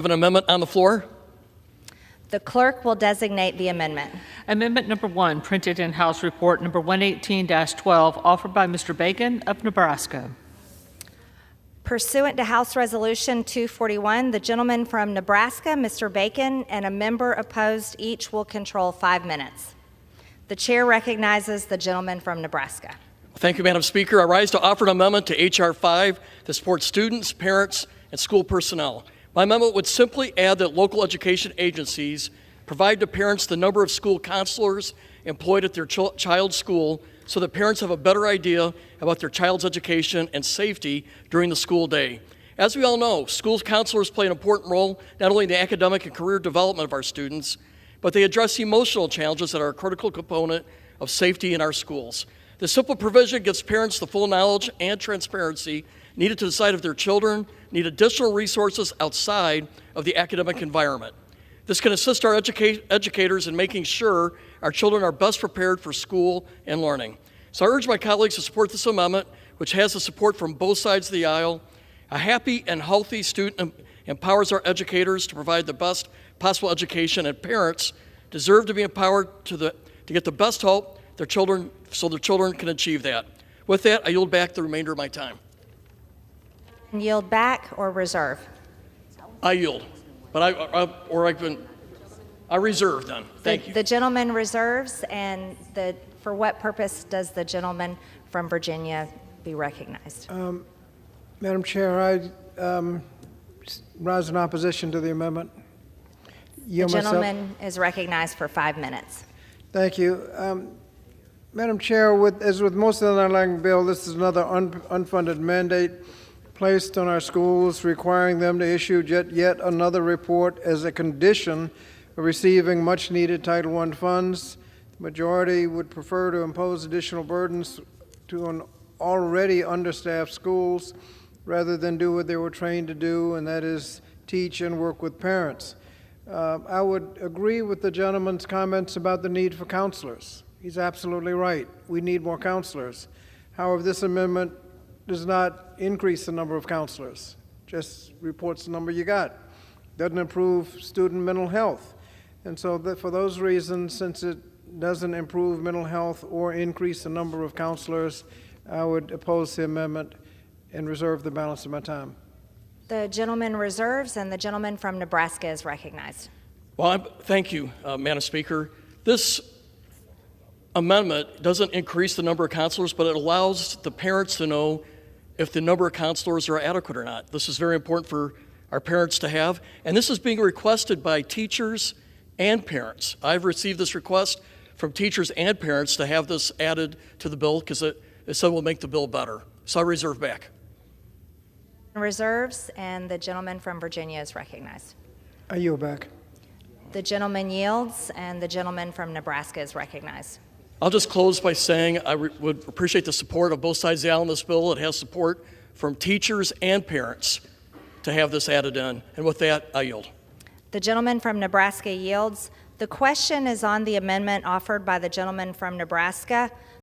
An amendment on the floor. The clerk will designate the amendment. Amendment number 1, printed in House Report number 118-12, offered by Mr. Bacon of Nebraska. Pursuant to House Resolution 241, the gentleman from Nebraska, Mr. Bacon, and a member opposed each will control 5 minutes. The chair recognizes the gentleman from Nebraska. Thank you, Madam Speaker. I rise to offer an amendment to H.R. 5 that supports students, parents, and school personnel. My amendment would simply add that local education agencies provide to parents the number of school counselors employed at their child's school so that parents have a better idea about their child's education and safety during the school day. As we all know, school counselors play an important role not only in the academic and career development of our students, but they address emotional challenges that are a critical component of safety in our schools. This simple provision gives parents the full knowledge and transparency needed to decide if their children need additional resources outside of the academic environment. This can assist our educators in making sure our children are best prepared for school and learning. So I urge my colleagues to support this amendment, which has the support from both sides of the aisle. A happy and healthy student empowers our educators to provide the best possible education, and parents deserve to be empowered to get the best help their children so their children can achieve that. With that, I yield back the remainder of my time. Yield back or reserve? I yield, but I reserve then. Thank you. The gentleman reserves, and for what purpose does the gentleman from Virginia be recognized? Madam Chair, I rise in opposition to the amendment. The gentleman is recognized for 5 minutes. Thank you. Madam Chair, as with most of the underlying bill, this is another unfunded mandate placed on our schools, requiring them to issue yet another report as a condition of receiving much-needed Title I funds. The majority would prefer to impose additional burdens on already understaffed schools rather than do what they were trained to do, and that is teach and work with parents. I would agree with the gentleman's comments about the need for counselors. He's absolutely right. We need more counselors. However, this amendment does not increase the number of counselors, just reports the number you got. Doesn't improve student mental health. And so for those reasons, since it doesn't improve mental health or increase the number of counselors, I would oppose the amendment and reserve the balance of my time. The gentleman reserves, and the gentleman from Nebraska is recognized. Well, thank you, Madam Speaker. This amendment doesn't increase the number of counselors, but it allows the parents to know if the number of counselors are adequate or not. This is very important for our parents to have, and this is being requested by teachers and parents. I've received this request from teachers and parents to have this added to the bill because it said will make the bill better. So I reserve back. Reserves, and the gentleman from Virginia is recognized. I yield back. The gentleman yields, and the gentleman from Nebraska is recognized. I'll just close by saying I would appreciate the support of both sides of the aisle on this bill. It has support from teachers and parents to have this added in. And with that, I yield. The gentleman from Nebraska yields. The question is on the amendment offered by the gentleman from Nebraska.